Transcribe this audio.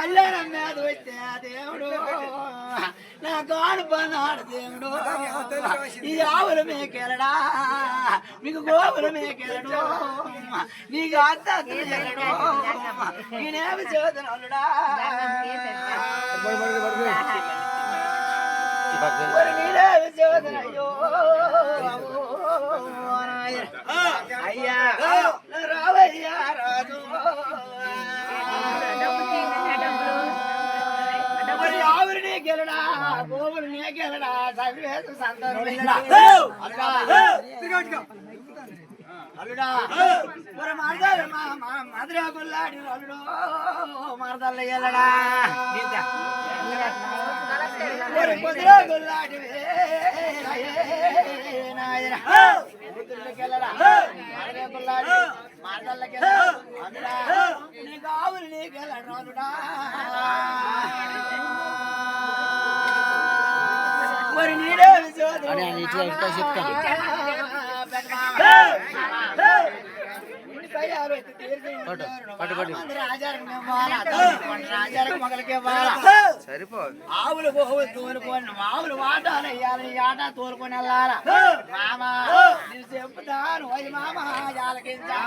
కళ్యాణం మీద వచ్చే దేవుడు నా కాను పన్నాడు దేవుడు ఈ ఆవుల మేకెలడా మీకు గోవుల మేకెలడు నీకు అత్తడు నేనేమి చదువుడా నీరేమి చదువునయ్యో అయ్యా రావయ్యా రాజు ఆవులు నీకెలడా గోవులు నీకెలడా సర్వేసు సంతానం అల్లుడా మరి మరదలు మధుర గుల్లాడి అల్లుడు మరదలు ఎల్లడా మధుర గుల్లాడి నీకు ఆవులు నీకెళ్ళడు అల్లుడా మరి నీడే ఆవులు పోవు తోలుకొని ఆవులు వాటాలు వేయాలి ఆట తోలుకొని వెళ్ళాలా మామా నేను చెప్తాను అయ్యి మామా ఆలకించా